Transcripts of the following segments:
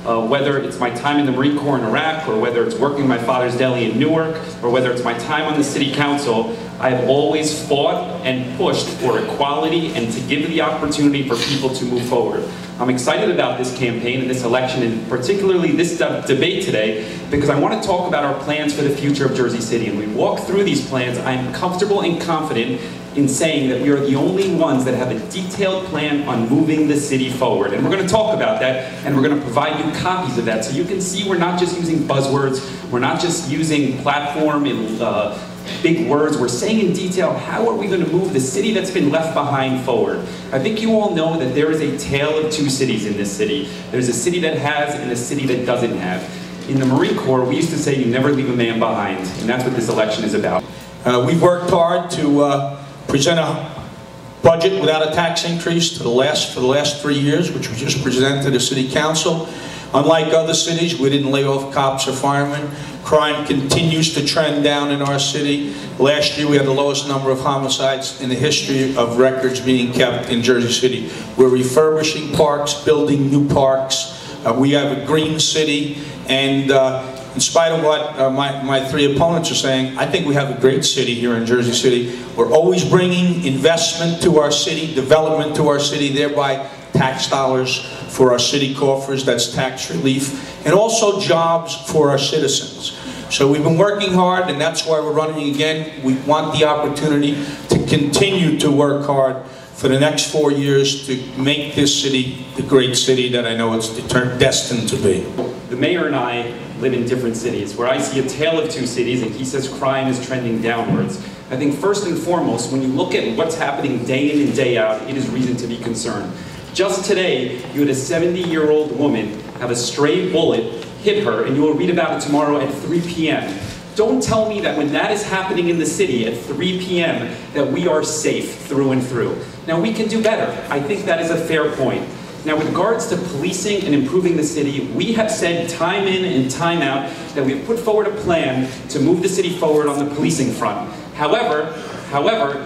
Whether it's my time in the Marine Corps in Iraq, or whether it's working my father's deli in Newark, or whether it's my time on the city council, I have always fought and pushed for equality and to give the opportunity for people to move forward. I'm excited about this campaign and this election, and particularly this debate today, because I want to talk about our plans for the future of Jersey City. And we walk through these plans, I'm comfortable and confident in saying that we are the only ones that have a detailed plan on moving the city forward. And we're going to talk about that, and we're going to provide you copies of that so you can see we're not just using buzzwords, we're not just using platform and big words. We're saying in detail, how are we going to move the city that's been left behind forward? I think you all know that there is a tale of two cities in this city. There's a city that has and a city that doesn't have. In the Marine Corps, we used to say you never leave a man behind, and that's what this election is about. We've worked hard to present a budget without a tax increase for the last 3 years, which we just presented to the City Council. Unlike other cities, we didn't lay off cops or firemen. Crime continues to trend down in our city. Last year we had the lowest number of homicides in the history of records being kept in Jersey City. We're refurbishing parks, building new parks. We have a green city, and in spite of what my three opponents are saying, I think we have a great city here in Jersey City. We're always bringing investment to our city, development to our city, thereby tax dollars for our city coffers, that's tax relief, and also jobs for our citizens. So we've been working hard, and that's why we're running again. We want the opportunity to continue to work hard for the next 4 years to make this city the great city that I know it's destined to be. The mayor and I live in different cities, where I see a tale of two cities, and he says crime is trending downwards. I think first and foremost, when you look at what's happening day in and day out, it is reason to be concerned. Just today, you had a 70-year-old woman have a stray bullet hit her, and you will read about it tomorrow at 3 p.m. Don't tell me that when that is happening in the city at 3 p.m. that we are safe through and through. Now, we can do better. I think that is a fair point. Now, with regards to policing and improving the city, we have said time in and time out that we've put forward a plan to move the city forward on the policing front. However,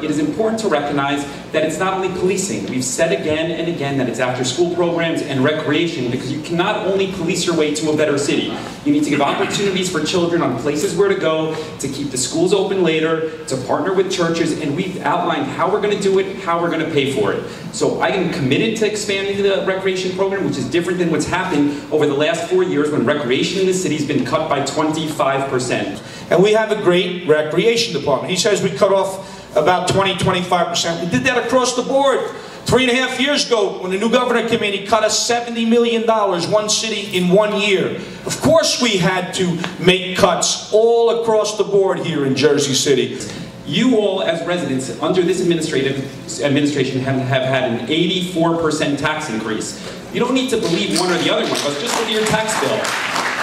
it is important to recognize that it's not only policing. We've said again and again that it's after-school programs and recreation, because you cannot only police your way to a better city. You need to give opportunities for children on places where to go, to keep the schools open later, to partner with churches, and we've outlined how we're going to do it, how we're going to pay for it. So I am committed to expanding the recreation program, which is different than what's happened over the last 4 years when recreation in the city has been cut by 25%. And we have a great recreation department. He says we cut off about 20–25%. We did that across the board. 3.5 years ago, when the new governor came in, he cut us $70 million, one city in 1 year. Of course we had to make cuts all across the board here in Jersey City. You all, as residents, under this administration have had an 84% tax increase. You don't need to believe one or the other one, but just look at your tax bill.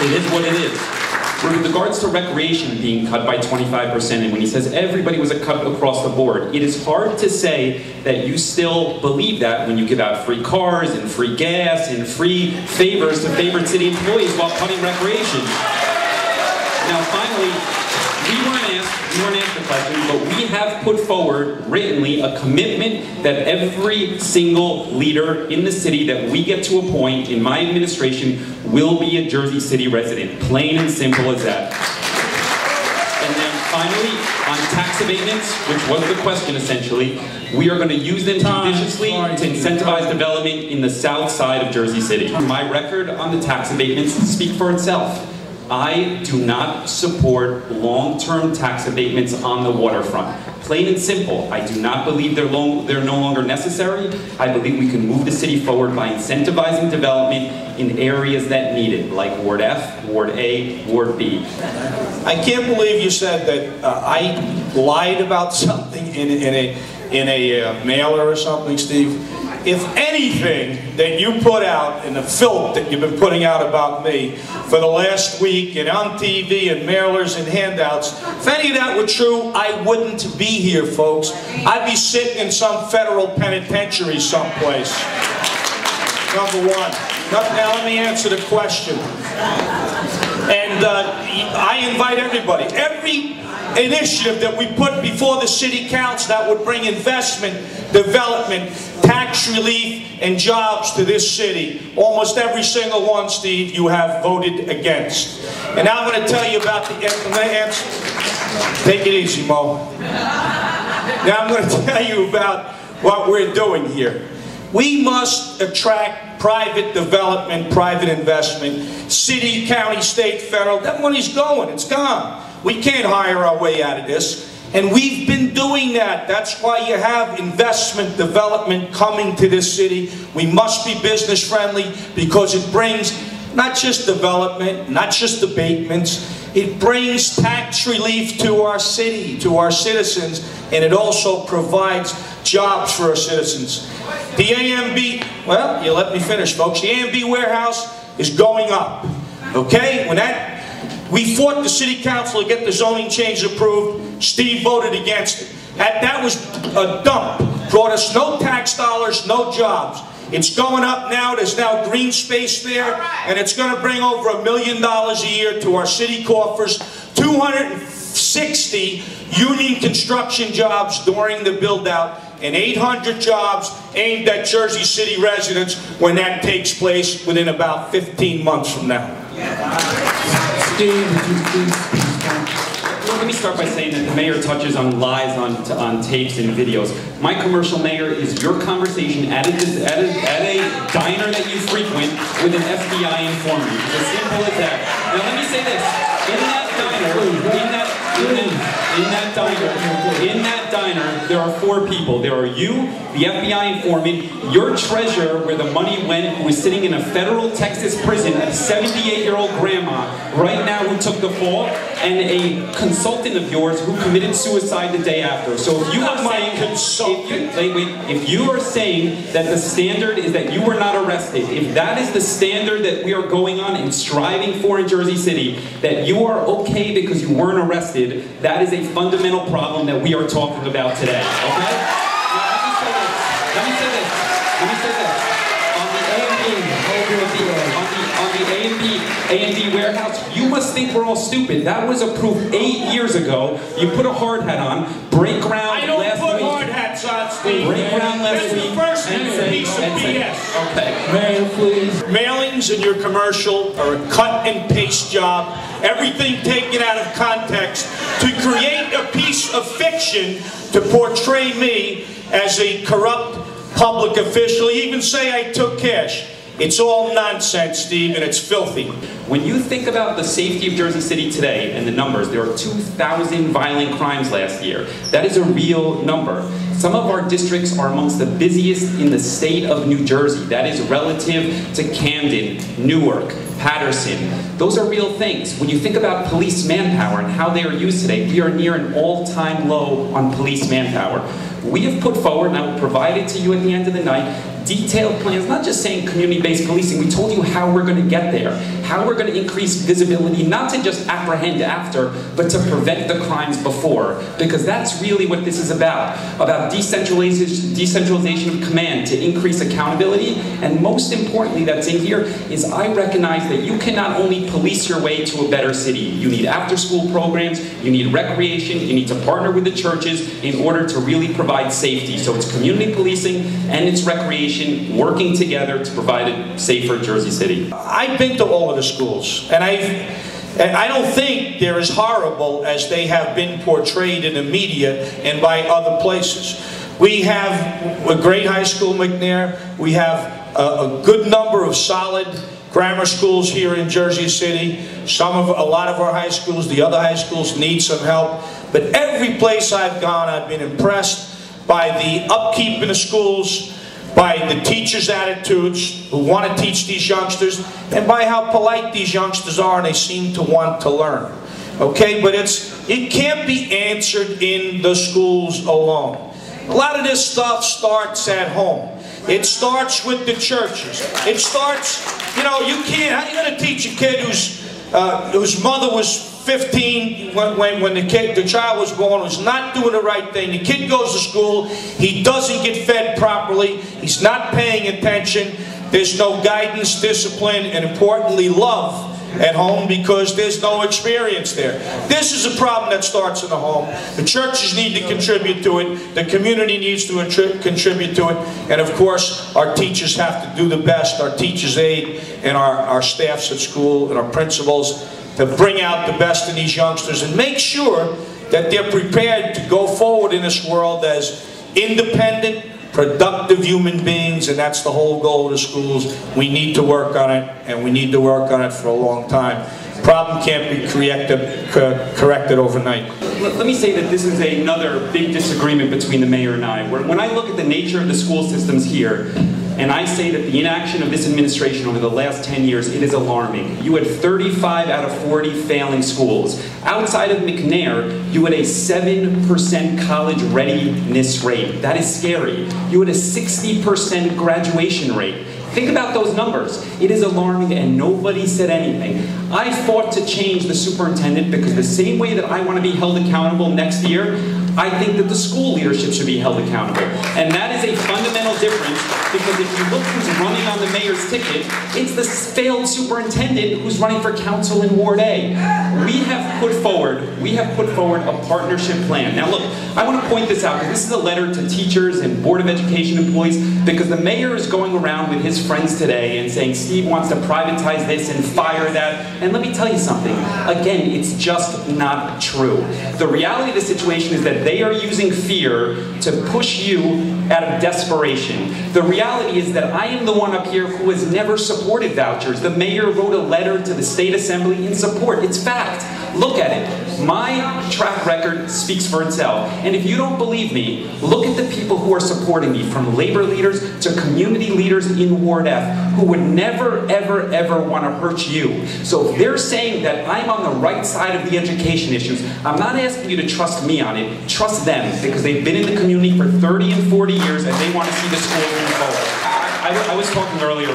It is what it is. With regards to recreation being cut by 25%, and when he says everybody was a cut across the board, it is hard to say that you still believe that when you give out free cars and free gas and free favors to favored city employees while cutting recreation. Now finally, we weren't asked the question, but we have put forward writtenly a commitment that every single leader in the city that we get to appoint in my administration will be a Jersey City resident. Plain and simple as that. And then finally, on tax abatements, which was the question essentially, we are going to use them judiciously to incentivize development in the south side of Jersey City. My record on the tax abatements speak for itself. I do not support long-term tax abatements on the waterfront. Plain and simple, I do not believe they're no longer necessary. I believe we can move the city forward by incentivizing development in areas that need it, like Ward F, Ward A, Ward B. I can't believe you said that I lied about something in a mailer or something, Steve. If anything that you put out in the filth that you've been putting out about me for the last week and on TV and mailers and handouts, if any of that were true, I wouldn't be here, folks. I'd be sitting in some federal penitentiary someplace. Number one. Now let me answer the question. And I invite everybody, every initiative that we put before the city council that would bring investment, development, tax relief, and jobs to this city. Almost every single one, Steve, you have voted against. And now I'm going to tell you about the answer. Take it easy, Mo. Now I'm going to tell you about what we're doing here. We must attract private development, private investment, city, county, state, federal. That money's going, it's gone. We can't hire our way out of this. And we've been doing that. That's why you have investment, development coming to this city. We must be business friendly because it brings not just development, not just abatements, it brings tax relief to our city, to our citizens, and it also provides jobs for our citizens. The AMB, well, you let me finish, folks. The AMB warehouse is going up, okay? We fought the city council to get the zoning change approved. Steve voted against it. That was a dump. Brought us no tax dollars, no jobs. It's going up now. There's now green space there, and it's going to bring over $1 million a year to our city coffers. 260 union construction jobs during the build-out, and 800 jobs aimed at Jersey City residents when that takes place within about 15 months from now. Steve, would you please? Well, let me start by saying that the mayor touches on lies on tapes and videos. My commercial mayor is your conversation at a diner that you frequent with an FBI informant. It's as simple as that. Now let me say this. In that diner, there are 4 people. There are you, the FBI informant, your treasurer, where the money went, who was sitting in a federal Texas prison, a 78-year-old grandma, right now who took the fall, and a consultant of yours who committed suicide the day after. So if you are saying, if you are saying that the standard is that you were not arrested, if that is the standard that we are going on and striving for in Jersey City, that you are okay because you weren't arrested, that is a fundamental problem that we are talking about today, okay? Now, let me say this. On the A&B warehouse, you must think we're all stupid. That was approved 8 years ago. You put a hard hat on, break ground last week. I don't put hard hats on, Steve. Break ground last week. That's the first piece of BS. Okay. Mayor, please. Mailings in your commercial are a cut and paste job. Everything taken out of context to create a piece of fiction to portray me as a corrupt public official. You even say I took cash. It's all nonsense, Steve, and it's filthy. When you think about the safety of Jersey City today and the numbers, there are 2,000 violent crimes last year. That is a real number. Some of our districts are amongst the busiest in the state of New Jersey. That is relative to Camden, Newark, Patterson. Those are real things. When you think about police manpower and how they are used today, we are near an all-time low on police manpower. We have put forward, and I will provide it to you at the end of the night, detailed plans, not just saying community-based policing. We told you how we're going to get there, how we're going to increase visibility, not to just apprehend after, but to prevent the crimes before, because that's really what this is about decentralization of command, to increase accountability, and most importantly that's in here is I recognize that you cannot only police your way to a better city. You need after-school programs, you need recreation, you need to partner with the churches in order to really provide safety. So it's community policing and it's recreation working together to provide a safer Jersey City. I've been to all of the schools, and I don't think they're as horrible as they have been portrayed in the media and by other places. We have a great high school, McNair. We have a good number of solid grammar schools here in Jersey City. A lot of our high schools, the other high schools need some help. But every place I've gone, I've been impressed by the upkeep in the schools, by the teachers' attitudes who want to teach these youngsters, and by how polite these youngsters are and they seem to want to learn. Okay, but it can't be answered in the schools alone. A lot of this stuff starts at home. It starts with the churches. It starts, how are you going to teach a kid whose mother was 15 when the child was born, was not doing the right thing. The kid goes to school, he doesn't get fed properly, he's not paying attention, there's no guidance, discipline, and importantly, love at home because there's no experience there. This is a problem that starts in the home. The churches need to contribute to it. The community needs to contribute to it. And of course, our teachers have to do the best, our teachers' aid and our staffs at school and our principals, to bring out the best in these youngsters and make sure that they're prepared to go forward in this world as independent, productive human beings, and that's the whole goal of the schools. We need to work on it, and we need to work on it for a long time. The problem can't be corrected overnight. Let me say that this is another big disagreement between the mayor and I. When I look at the nature of the school systems here, and I say that the inaction of this administration over the last 10 years, it is alarming. You had 35 out of 40 failing schools. Outside of McNair, you had a 7% college readiness rate. That is scary. You had a 60% graduation rate. Think about those numbers. It is alarming, and nobody said anything. I fought to change the superintendent because the same way that I want to be held accountable next year, I think that the school leadership should be held accountable. And that is a fundamental difference, because if you look who's running on the mayor's ticket, it's the failed superintendent who's running for council in Ward A. We have put forward a partnership plan. Now look, I want to point this out, because this is a letter to teachers and Board of Education employees, because the mayor is going around with his friends today and saying Steve wants to privatize this and fire that. And let me tell you something, again, it's just not true. The reality of the situation is that they are using fear to push you out of desperation. The reality is that I am the one up here who has never supported vouchers. The mayor wrote a letter to the state assembly in support. It's fact. Look at it. My track record speaks for itself. And if you don't believe me, look at the people who are supporting me, from labor leaders to community leaders in Ward F, who would never, ever, ever want to hurt you. So if they're saying that I'm on the right side of the education issues, I'm not asking you to trust me on it. Trust them, because they've been in the community for 30 and 40 years, and they want to see the school move forward. I was talking earlier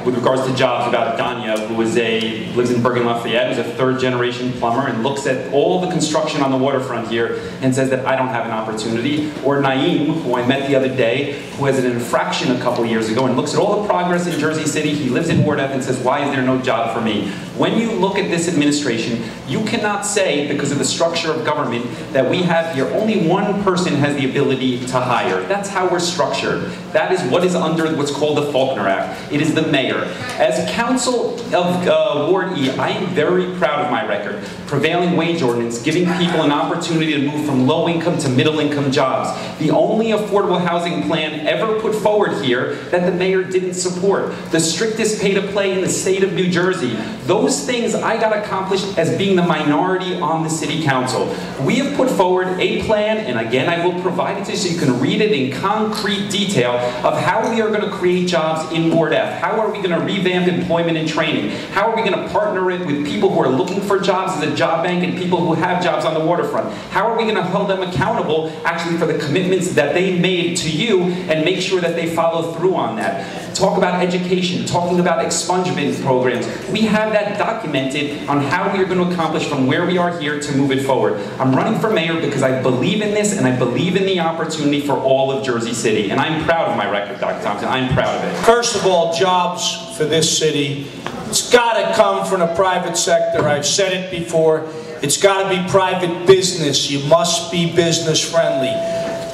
with regards to jobs about Danya, who lives in Bergen Lafayette, who's a third-generation plumber, and looks at all the construction on the waterfront here and says that I don't have an opportunity. Or Naeem, who I met the other day, who has an infraction a couple years ago and looks at all the progress in Jersey City. He lives in Ward F and says, why is there no job for me? When you look at this administration, you cannot say, because of the structure of government that we have here, only one person has the ability to hire. That's how we're structured. That is what is under what's called the Faulkner Act. It is the mayor. As council of Ward E, I am very proud of my record. Prevailing wage ordinance, giving people an opportunity to move from low income to middle income jobs. The only affordable housing plan ever put forward here that the mayor didn't support. The strictest pay to play in the state of New Jersey. Those things I got accomplished as being the minority on the city council. We have put forward a plan, and again I will provide it to you so you can read it in concrete detail, of how we are going to create jobs in Ward F. How are we going to revamp employment and training? How are we going to partner it with people who are looking for jobs as a job bank and people who have jobs on the waterfront? How are we going to hold them accountable actually for the commitments that they made to you and make sure that they follow through on that? Talk about education, talking about expungement programs. We have that documented on how we are going to accomplish from where we are here to move it forward. I'm running for mayor because I believe in this, and I believe in the opportunity for all of Jersey City. And I'm proud of my record, Dr. Thompson. I'm proud of it. First of all, jobs for this city, it's got to come from the private sector. I've said it before. It's got to be private business. You must be business friendly.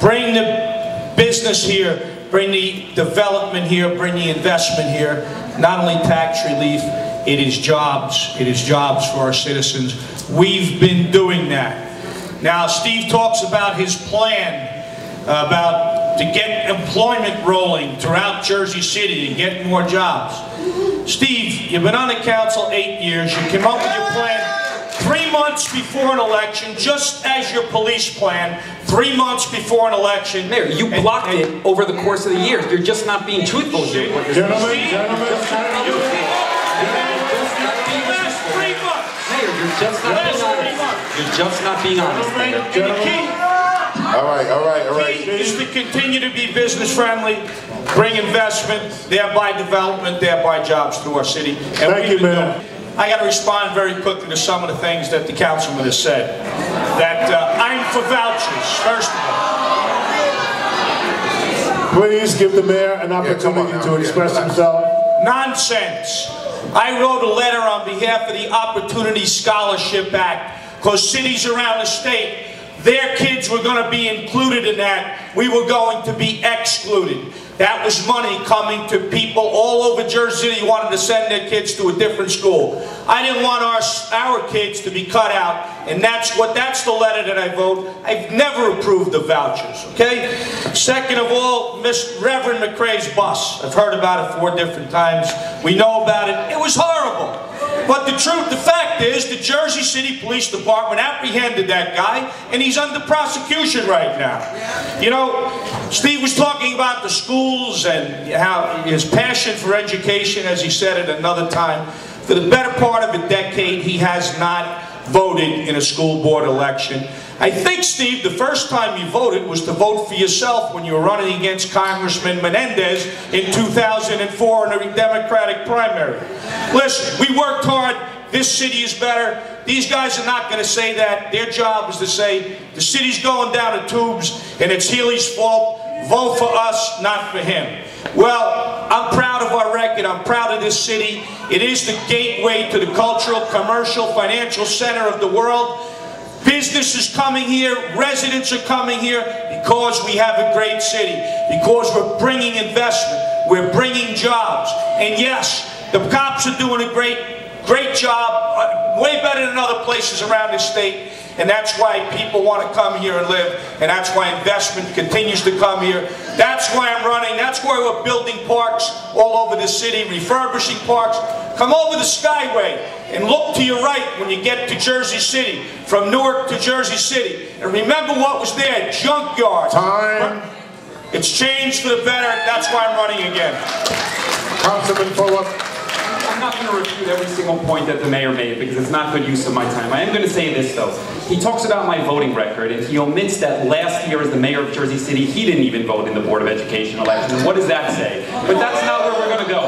Bring the business here. Bring the development here, bring the investment here. Not only tax relief, it is jobs. It is jobs for our citizens. We've been doing that. Now, Steve talks about his plan to get employment rolling throughout Jersey City and get more jobs. Steve, you've been on the council 8 years. You came up with your plan 3 months before an election, just as your police plan, 3 months before an election. Mayor, you blocked it over the course of the year. You're just not being truthful here. Gentlemen, Mayor, you're just not being honest. You're just not being honest, Mayor. All right. The key is to continue to be business friendly, bring investment, thereby development, thereby jobs to our city. And Thank you, man. I got to respond very quickly to some of the things that the councilman has said. That I'm for vouchers, first of all. Please give the mayor an opportunity to express himself. Nonsense. I wrote a letter on behalf of the Opportunity Scholarship Act, because cities around the state, their kids were going to be included in that. We were going to be excluded. That was money coming to people all over Jersey City who wanted to send their kids to a different school. I didn't want our kids to be cut out, and that's the letter that I vote. I've never approved of vouchers, okay? Second of all, Reverend McRae's bus. I've heard about it 4 different times. We know about it. It was horrible. But the fact is, the Jersey City Police Department apprehended that guy, and he's under prosecution right now. You know, Steve was talking about the schools and how his passion for education, as he said it another time. For the better part of a decade, he has not voted in a school board election. I think, Steve, the first time you voted was to vote for yourself when you were running against Congressman Menendez in 2004 in a Democratic primary. Listen, we worked hard. This city is better. These guys are not going to say that. Their job is to say, the city's going down the tubes and it's Healy's fault. Vote for us, not for him. Well, I'm proud of our record. I'm proud of this city. It is the gateway to the cultural, commercial, financial center of the world. Business is coming here. Residents are coming here because we have a great city. Because we're bringing investment. We're bringing jobs. And yes, the cops are doing a great job, way better than other places around the state. And that's why people want to come here and live. And that's why investment continues to come here. That's why I'm running. That's why we're building parks all over the city, refurbishing parks. Come over the Skyway and look to your right when you get to Jersey City, from Newark to Jersey City. And remember what was there, junkyard. Time. It's changed for the better. That's why I'm running again. Councilman Fulop. I'm not going to refute every single point that the mayor made because it's not good use of my time. I am going to say this, though. He talks about my voting record, and he omits that last year as the mayor of Jersey City, he didn't even vote in the Board of Education election. What does that say? But that's not where we're going to go.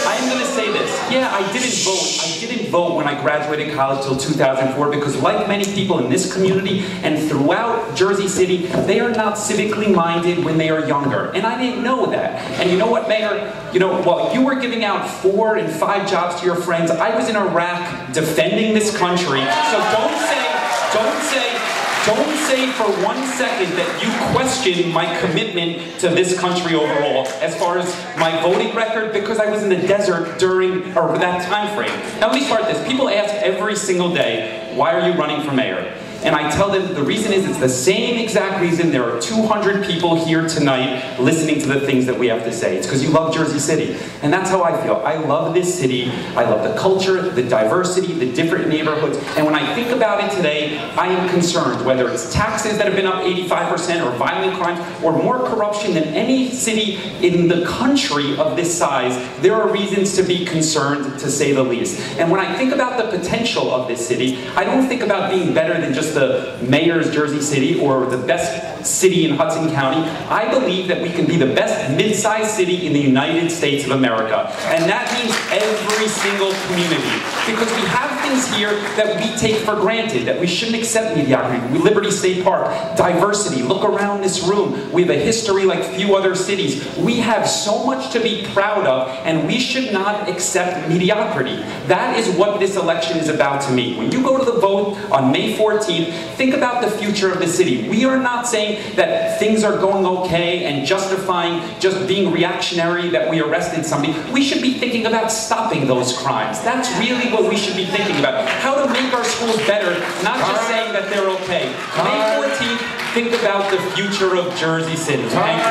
I am going to say this. Yeah, I didn't vote. I didn't vote when I graduated college till 2004 because, like many people in this community and throughout Jersey City, they are not civically minded when they are younger. And I didn't know that. And you know what, Mayor? You know, while you were giving out 4 and 5 jobs to your friends, I was in Iraq defending this country. So don't say for 1 second that you question my commitment to this country overall as far as my voting record, because I was in the desert during that time frame. Now let me start this. People ask every single day, why are you running for mayor? And I tell them the reason is it's the same exact reason there are 200 people here tonight listening to the things that we have to say. It's because you love Jersey City. And that's how I feel. I love this city. I love the culture, the diversity, the different neighborhoods. And when I think about it today, I am concerned whether it's taxes that have been up 85% or violent crimes or more corruption than any city in the country of this size. There are reasons to be concerned, to say the least. And when I think about the potential of this city, I don't think about being better than just the mayor's Jersey City or the best city in Hudson County. I believe that we can be the best mid-sized city in the United States of America. And that means every single community. Because we have things here that we take for granted, that we shouldn't accept mediocrity. Liberty State Park, diversity. Look around this room. We have a history like few other cities. We have so much to be proud of, and we should not accept mediocrity. That is what this election is about to me. When you go to the vote on May 14th, think about the future of the city. We are not saying that things are going okay and justifying just being reactionary that we arrested somebody. We should be thinking about stopping those crimes. That's really what we should be thinking about. How to make our schools better, not just saying that they're okay. May 14th, think about the future of Jersey City. Thank you.